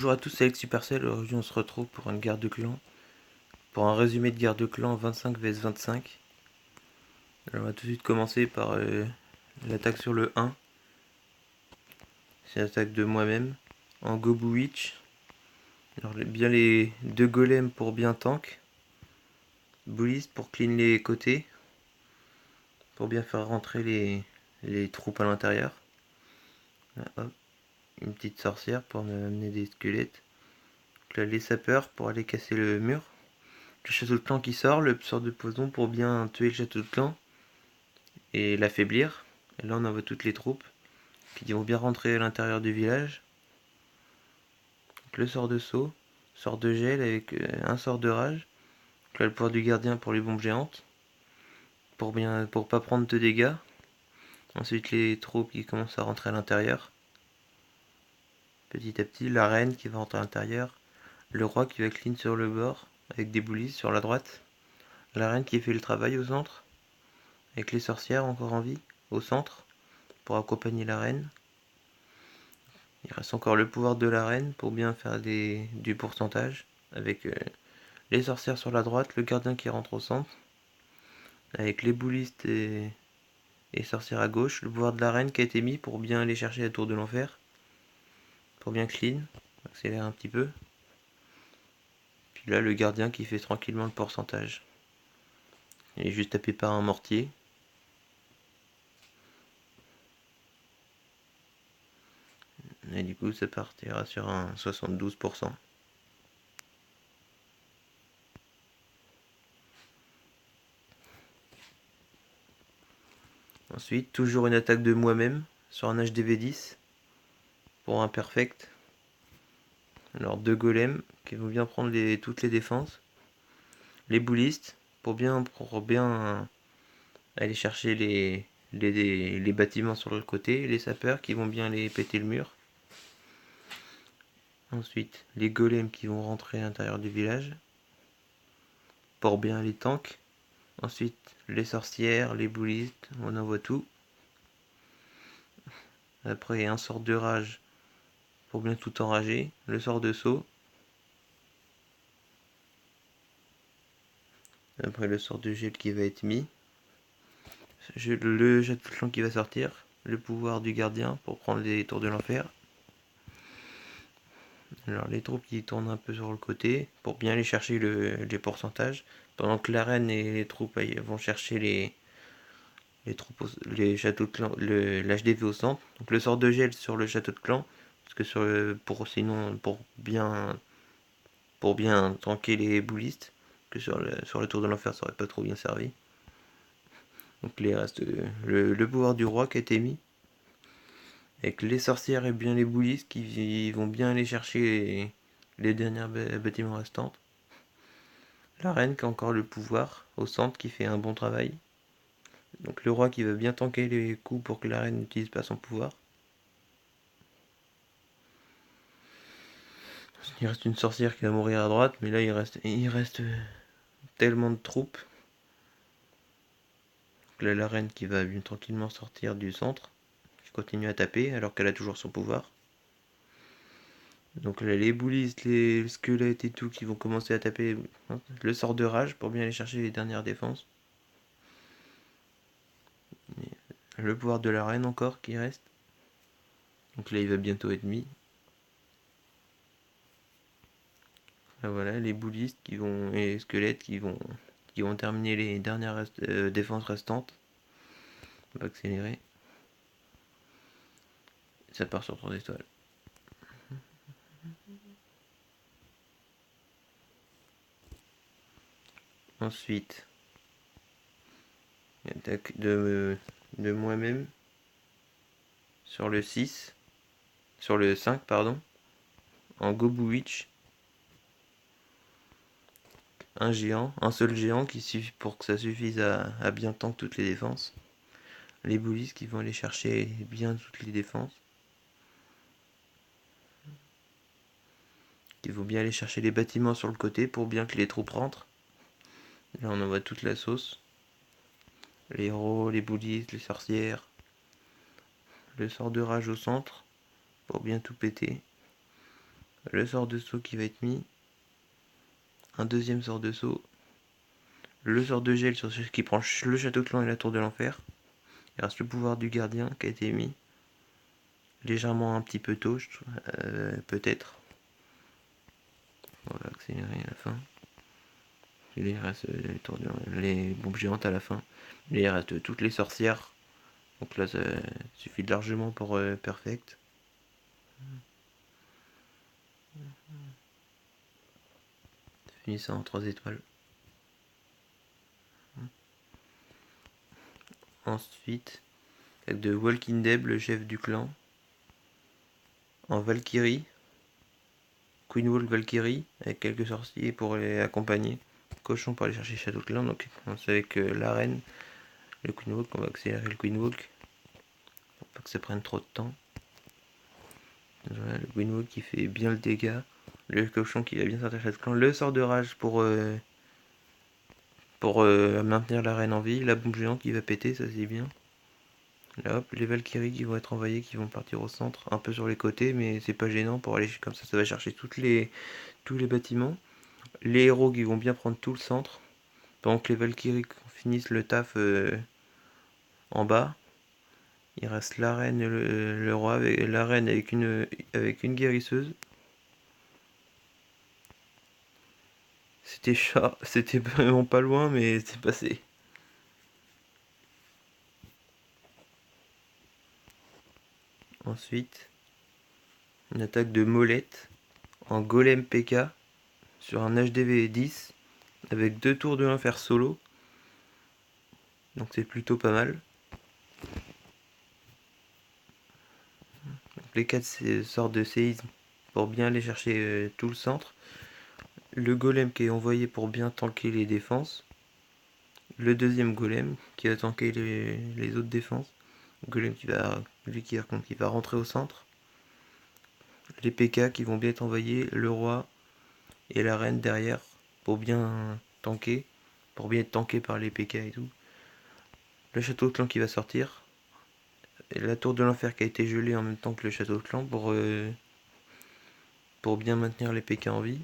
Bonjour à tous, c'est Alex Supercell. Aujourd'hui, on se retrouve pour une guerre de clans. Pour un résumé de guerre de clans 25 vs 25. Alors, on va tout de suite commencer par l'attaque sur le 1. C'est l'attaque de moi-même. En Gobu Witch. Alors, bien les deux golems pour bien tank. Bullist pour clean les côtés. Pour bien faire rentrer les troupes à l'intérieur. Hop. Une petite sorcière pour amener des squelettes. Donc là, les sapeurs pour aller casser le mur. Le château de clan qui sort, le sort de poison pour bien tuer le château de clan et l'affaiblir. Et là on envoie toutes les troupes qui vont bien rentrer à l'intérieur du village. Donc le sort de saut, sort de gel avec un sort de rage. Donc là le pouvoir du gardien pour les bombes géantes. Pour pas prendre de dégâts. Ensuite les troupes qui commencent à rentrer à l'intérieur. Petit à petit, la reine qui va rentrer à l'intérieur. Le roi qui va clean sur le bord avec des boulis sur la droite. La reine qui fait le travail au centre. Avec les sorcières encore en vie au centre pour accompagner la reine. Il reste encore le pouvoir de la reine pour bien faire du pourcentage. Avec les sorcières sur la droite, le gardien qui rentre au centre. Avec les boulistes et sorcières à gauche. Le pouvoir de la reine qui a été mis pour bien aller chercher la tour de l'enfer. Pour bien clean. Accélère un petit peu. Puis là, le gardien qui fait tranquillement le pourcentage. Il est juste tapé par un mortier. Et du coup, ça partira sur un 72%. Ensuite, toujours une attaque de moi-même sur un HDV10 pour un perfect. Alors deux golems qui vont bien prendre toutes les défenses. Les boulistes pour bien aller chercher les bâtiments sur le côté. Les sapeurs qui vont bien aller péter le mur. Ensuite les golems qui vont rentrer à l'intérieur du village pour bien les tanks. Ensuite les sorcières, les boulistes, on envoie tout. Après un sort de rage pour bien tout enrager. Le sort de saut. Après le sort de gel qui va être mis. Le jet de clan qui va sortir. Le pouvoir du gardien pour prendre les tours de l'enfer. Alors les troupes qui tournent un peu sur le côté pour bien aller chercher les pourcentages. Pendant que la reine et les troupes vont chercher les châteaux de clan, l'HDV au centre. Donc le sort de gel sur le château de clan. Parce que pour bien tanker les boulistes. Que sur le tour de l'enfer ça aurait pas trop bien servi. Donc il reste le pouvoir du roi qui a été mis. Avec les sorcières et bien les boulistes qui vont bien aller chercher les dernières bâtiments restantes. La reine qui a encore le pouvoir au centre qui fait un bon travail. Donc le roi qui va bien tanker les coups pour que la reine n'utilise pas son pouvoir. Il reste une sorcière qui va mourir à droite, mais là il reste tellement de troupes. Donc là la reine qui va bien tranquillement sortir du centre, qui continue à taper alors qu'elle a toujours son pouvoir. Donc là les boulistes, les squelettes et tout qui vont commencer à taper le sort de rage pour bien aller chercher les dernières défenses. Le pouvoir de la reine encore qui reste. Donc là il va bientôt être mis. Là, voilà, les boulistes et les squelettes qui vont terminer les dernières défenses restantes. On va accélérer. Ça part sur 3 étoiles. Ensuite, attaque de moi-même sur le 6. Sur le 5, pardon. En Gobu Witch. Un seul géant qui suffit pour que ça suffise à bien tank toutes les défenses. Les boulistes qui vont aller chercher bien toutes les défenses. Qui vont bien aller chercher les bâtiments sur le côté pour bien que les troupes rentrent. Là on envoie toute la sauce. Les héros, les boulistes, les sorcières. Le sort de rage au centre pour bien tout péter. le sort de saut qui va être mis, un deuxième sort de saut, le sort de gel sur ce qui prend le château de clan et la tour de l'enfer. Il reste le pouvoir du gardien qui a été mis. Légèrement un petit peu tôt, peut-être. On va accélérer à la fin. Il reste les bombes géantes à la fin. Il reste toutes les sorcières. Donc là, ça suffit largement pour perfect. Finis ça en 3 étoiles. Ensuite, avec de Walking Dead, le chef du clan. En Valkyrie. Queen Walk Valkyrie, avec quelques sorciers pour les accompagner. Cochon pour aller chercher Château de Clan. Donc on sait avec la reine, le Queen Walk, on va accélérer le Queen Walk. Pour pas que ça prenne trop de temps. Voilà, le Queen Walk qui fait bien le dégât. Le cochon qui va bien sortir Château de Clan. Le sort de rage pour maintenir la reine en vie. La bombe géante qui va péter, ça c'est bien. Là, hop, les Valkyries qui vont être envoyées, qui vont partir au centre, un peu sur les côtés, mais c'est pas gênant pour aller comme ça va chercher tous les bâtiments. Les héros qui vont bien prendre tout le centre, pendant que les Valkyries finissent le taf en bas. Il reste la reine et le roi, avec la reine avec une guérisseuse. C'était vraiment pas loin, mais c'est passé. Ensuite, une attaque de Molette en Golem PK sur un HDV 10 avec 2 tours de l'enfer solo. Donc c'est plutôt pas mal. Donc les 4 sortes de séisme pour bien aller chercher tout le centre. Le golem qui est envoyé pour bien tanker les défenses. Le deuxième golem qui va tanker les autres défenses. Le golem qui va rentrer au centre. Les PK qui vont bien être envoyés, le roi et la reine derrière pour bien tanker, pour bien être tanké par les PK et tout. Le château de clan qui va sortir. Et la tour de l'enfer qui a été gelée en même temps que le château de clan pour bien maintenir les PK en vie.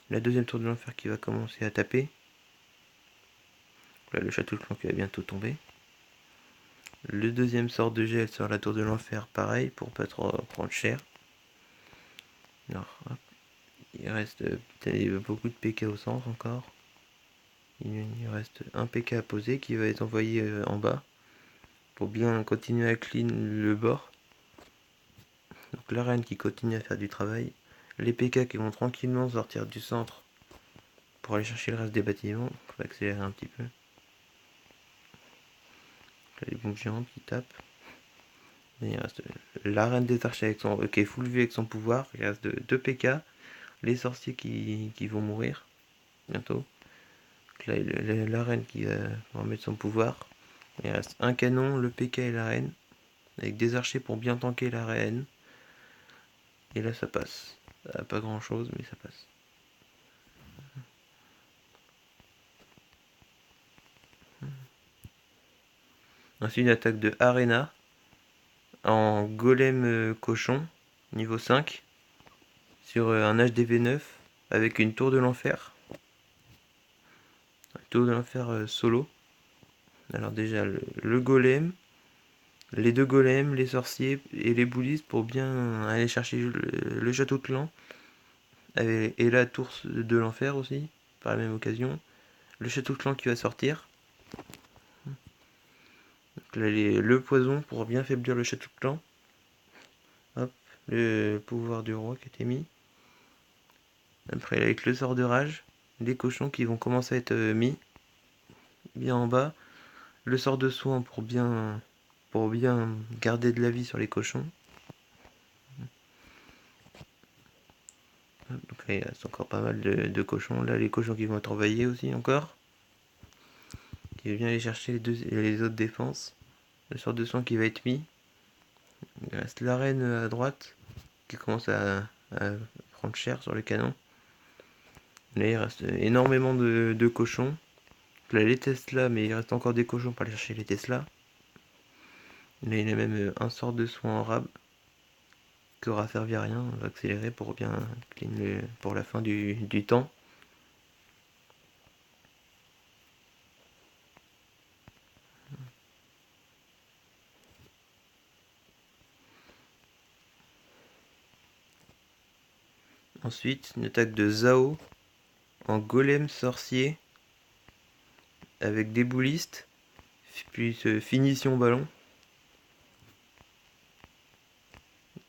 La deuxième tour de l'enfer qui va commencer à taper. Là, le château de clan qui va bientôt tomber. Le deuxième sort de gel sur la tour de l'enfer, pareil, pour pas trop prendre cher. Alors, hop. Il reste beaucoup de PK au centre encore. Il reste un PK à poser qui va être envoyé en bas pour bien continuer à clean le bord. Donc la reine qui continue à faire du travail. Les PK qui vont tranquillement sortir du centre pour aller chercher le reste des bâtiments. Il faut accélérer un petit peu. Là, les bombes géantes qui tapent. Et il reste la reine des archers qui est full V avec son pouvoir. Il reste 2 PK. Les sorciers qui vont mourir bientôt. Là, la reine qui va remettre son pouvoir. Il reste un canon, le PK et la reine. Avec des archers pour bien tanker la reine. Et là ça passe. Ça pas grand chose mais ça passe. Ensuite une attaque de Arena. En golem cochon. Niveau 5. Sur un HDV 9. Avec une tour de l'enfer. Tour de l'enfer solo. Alors déjà le golem. Les 2 golems, les sorciers et les boulistes pour bien aller chercher le château de clan. Et la tour de l'enfer aussi, par la même occasion. Le château de clan qui va sortir. Donc là, le poison pour bien faiblir le château de clan. Hop, le pouvoir du roi qui a été mis. Après avec le sort de rage, les cochons qui vont commencer à être mis. Bien en bas. Le sort de soin pour bien garder de la vie sur les cochons. Donc là, il reste encore pas mal de cochons. Là, les cochons qui vont être envoyés aussi encore. Qui va bien aller chercher les autres défenses. Le sort de soin qui va être mis. Il reste l'arène à droite qui commence à prendre cher sur le canon. Là, il reste énormément de cochons. Là, les Tesla, mais il reste encore des cochons pour aller chercher les Tesla. Là, il y a même un sort de soin en rab. qui aura servi à rien. On va accélérer pour bien clean pour la fin du temps. Ensuite, une attaque de Zao en golem sorcier avec des boulistes, puis finition ballon.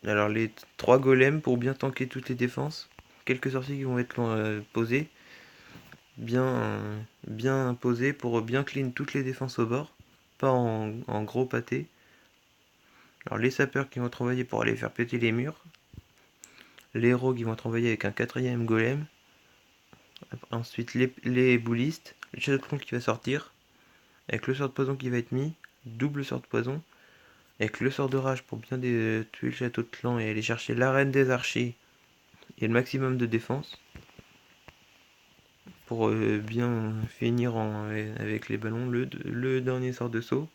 Alors les 3 golems pour bien tanker toutes les défenses. Quelques sorciers qui vont être posés. Bien posés pour bien clean toutes les défenses au bord. Pas en gros pâté. Alors les sapeurs qui vont être envoyés pour aller faire péter les murs. Les héros qui vont être envoyés avec un 4ème golem. Ensuite les boulistes. Le château de plomb qui va sortir. Avec le sort de poison qui va être mis. Double sort de poison. Avec le sort de rage pour bien tuer le château de clan et aller chercher l'arène des archers et le maximum de défense. Pour bien finir avec les ballons, le dernier sort de saut.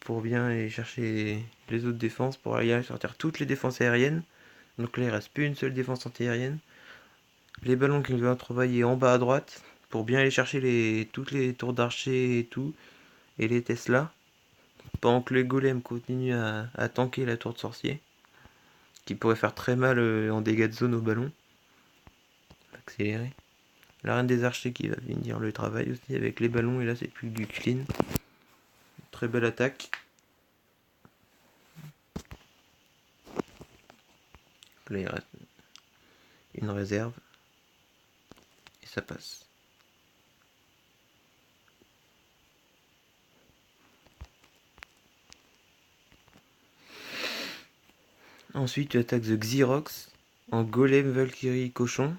Pour bien aller chercher les autres défenses, pour aller sortir toutes les défenses aériennes. Donc là il reste plus une seule défense anti-aérienne. Les ballons qui vont être envoyés en bas à droite, pour bien aller chercher toutes les tours d'archer et tout, et les Tesla. Pendant que les golems continuent à tanker la tour de sorcier, qui pourrait faire très mal en dégâts de zone au ballon. Accélérer. La reine des archers qui va finir le travail aussi avec les ballons, et là c'est plus du clean. Très belle attaque. Là il reste une réserve. Et ça passe. Ensuite tu attaques The Xerox en golem Valkyrie cochon.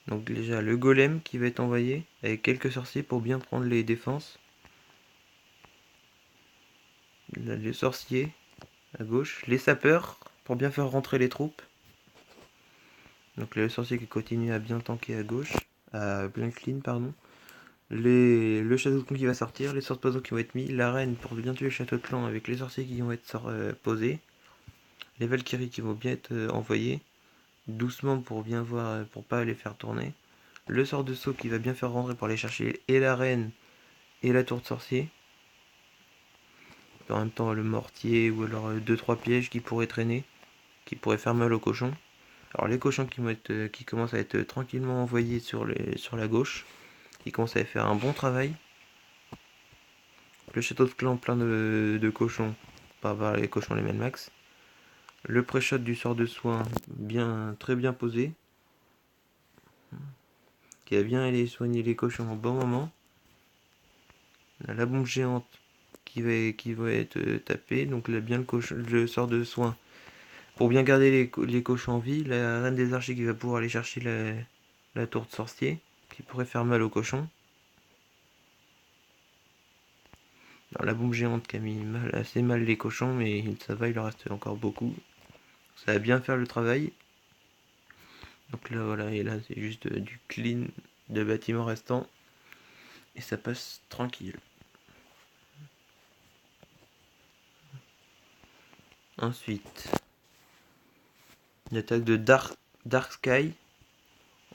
Donc déjà le golem qui va être envoyé avec quelques sorciers pour bien prendre les défenses. Là, les sorciers à gauche. Les sapeurs pour bien faire rentrer les troupes. Donc le sorcier qui continue à bien tanker à gauche. À bien clean pardon. Le château de clan qui va sortir, les sorts de poison qui vont être mis, la reine pour bien tuer le château de clan avec les sorciers qui vont être posés, les Valkyries qui vont bien être envoyés, doucement pour bien voir, pour pas les faire tourner, le sort de saut qui va bien faire rentrer pour aller chercher et la reine et la tour de sorcier, en même temps le mortier ou alors 2-3 pièges qui pourraient traîner, qui pourraient faire mal aux cochons. Alors les cochons qui commencent à être tranquillement envoyés sur la gauche, qui commencent à faire un bon travail. Le château de clan plein de cochons, pas avoir les cochons les mêmes max. Le pré-shot du sort de soin très bien posé, qui a bien allé soigner les cochons au bon moment. La bombe géante qui va être tapée, donc là bien le sort de soin pour bien garder les cochons en vie. La reine des archers qui va pouvoir aller chercher la tour de sorcier, qui pourrait faire mal aux cochons. Alors, la bombe géante qui a mis assez mal les cochons, mais ça va, il en reste encore beaucoup. Ça va bien faire le travail. Donc là voilà, et là c'est juste du clean de bâtiments restants. Et ça passe tranquille. Ensuite, une attaque de Dark Sky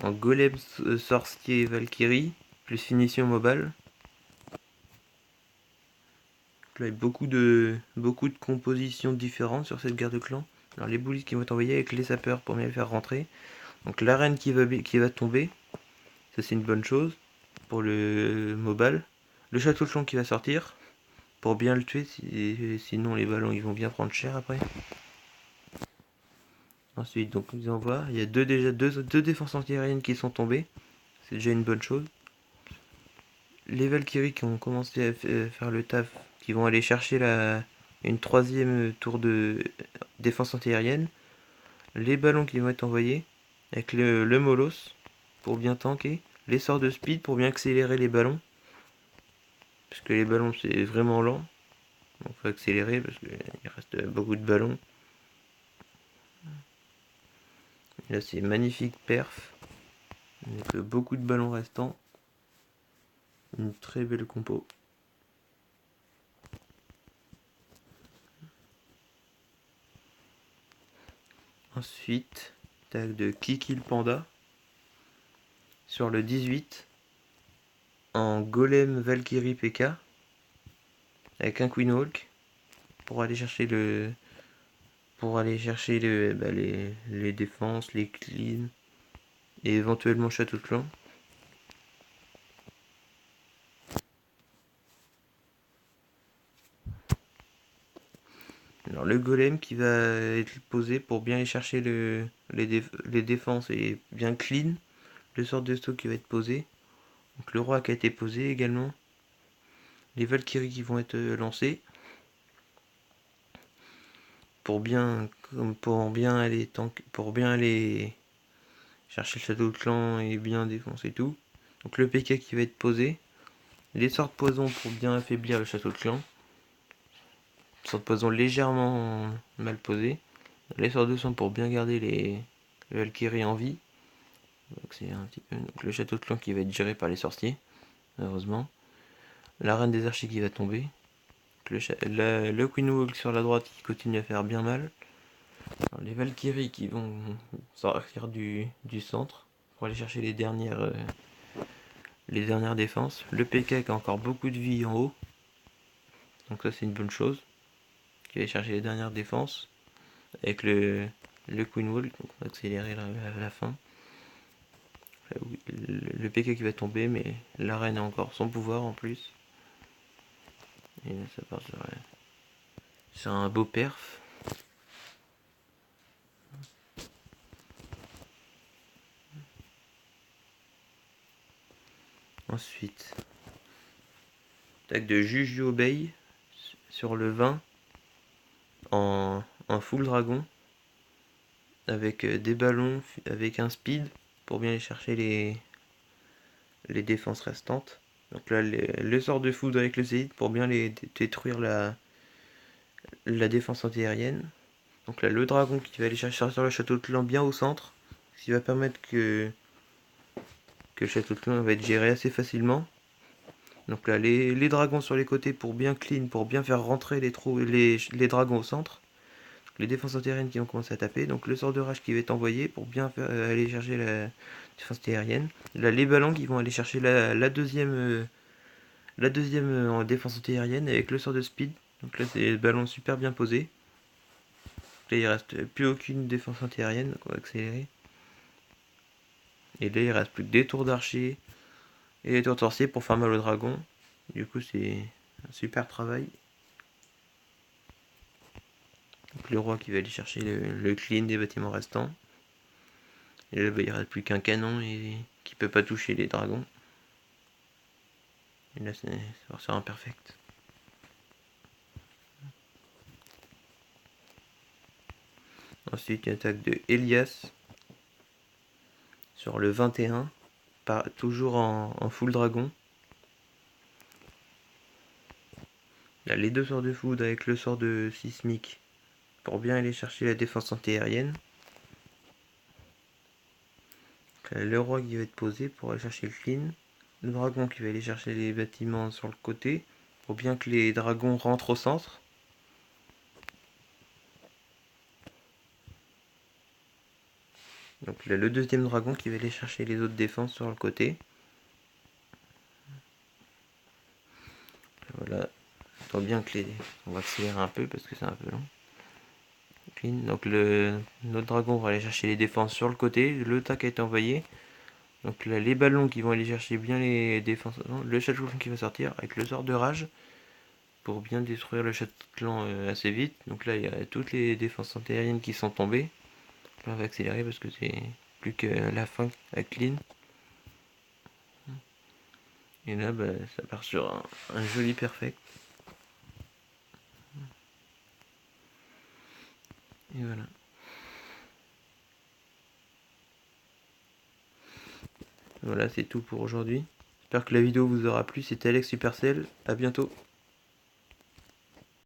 en golem sorcier Valkyrie, plus finition mobile. Donc là il y a beaucoup de compositions différentes sur cette guerre de clan. Alors les boulistes qui vont être envoyés avec les sapeurs pour bien les faire rentrer. Donc l'arène qui va tomber, ça c'est une bonne chose pour le mobile. Le château de clan qui va sortir pour bien le tuer, sinon les ballons ils vont bien prendre cher après. Ensuite donc on envoie, il y a déjà deux défenses antiaériennes qui sont tombées, c'est déjà une bonne chose. Les Valkyries qui ont commencé à faire le taf, qui vont aller chercher une troisième tour de défense antiaérienne. Les ballons qui vont être envoyés avec le Molos pour bien tanker. Les sorts de speed pour bien accélérer les ballons. Parce que les ballons c'est vraiment lent. Donc il faut accélérer parce qu'il reste beaucoup de ballons. Et là c'est magnifique perf. Avec beaucoup de ballons restants. Une très belle compo. Ensuite, tag de Kiki le Panda. Sur le 18, en Golem Valkyrie PK. Avec un Queen Walk. Pour aller chercher les défenses, les cleans. Et éventuellement Château de Clan. Alors le golem qui va être posé pour bien aller chercher les défenses et bien clean. Le sort de stock qui va être posé. Donc le roi qui a été posé également. Les Valkyries qui vont être lancées. Pour bien aller chercher le château de clan et bien défoncer tout. Donc le PK qui va être posé. Les sorts de poison pour bien affaiblir le château de clan. Sorts de poison légèrement mal posés. Les sorts de sang pour bien garder les Valkyries en vie. Donc c'est un petit peu donc le château de clan qui va être géré par les sorciers, heureusement. La reine des archers qui va tomber. Le Queen Walk sur la droite qui continue à faire bien mal. Alors, les Valkyries qui vont sortir du centre pour aller chercher les dernières défenses. Le PK qui a encore beaucoup de vie en haut. Donc ça c'est une bonne chose. Qui va aller chercher les dernières défenses. Avec le Queen Walk, donc on va accélérer la fin. Le PK qui va tomber, mais la reine a encore son pouvoir en plus. Et là ça part sur un beau perf. Ensuite, attaque de Juju Obey sur le 20 en full dragon. Avec des ballons, avec un speed pour bien aller chercher les défenses restantes. Donc là, le sort de foudre avec le zénith pour bien les détruire la défense antiaérienne. Donc là, le dragon qui va aller chercher sur le château de clan bien au centre. Ce qui va permettre que le château de clan va être géré assez facilement. Donc là, les dragons sur les côtés pour bien clean, pour bien faire rentrer les dragons au centre. Les défenses antiaériennes qui vont commencer à taper. Donc le sort de rage qui va être envoyé pour bien aller chercher la défense antiaérienne. Là, les ballons qui vont aller chercher la deuxième en défense antiaérienne avec le sort de speed. Donc là, c'est des ballons super bien posés. Là, il reste plus aucune défense antiaérienne, donc on va accélérer. Et là, il reste plus que des tours d'archer et des tours de sorcier pour faire mal au dragon. Du coup, c'est un super travail. Donc le roi qui va aller chercher le clean des bâtiments restants. Et là, il ne reste plus qu'un canon et qui peut pas toucher les dragons. Et là, c'est sur un perfect. Ensuite, une attaque de Elias sur le 21, toujours en full dragon. Là, les deux sorts de foudre avec le sort de sismique pour bien aller chercher la défense antiaérienne. Le roi qui va être posé pour aller chercher le clean. Le dragon qui va aller chercher les bâtiments sur le côté pour bien que les dragons rentrent au centre. Donc là, le deuxième dragon qui va aller chercher les autres défenses sur le côté. Voilà. Il bien que on va accélérer un peu parce que c'est un peu long. Donc notre dragon va aller chercher les défenses sur le côté. Le tac a été envoyé. Donc là, les ballons qui vont aller chercher bien les défenses. Non, le château qui va sortir avec le sort de rage pour bien détruire le château de clan assez vite. Donc là, il y a toutes les défenses antiaériennes qui sont tombées. Là, on va accélérer parce que c'est plus que la fin à clean. Et là, ça part sur un joli perfect. Et voilà. Voilà, c'est tout pour aujourd'hui. J'espère que la vidéo vous aura plu. C'était Alex Supercell. À bientôt.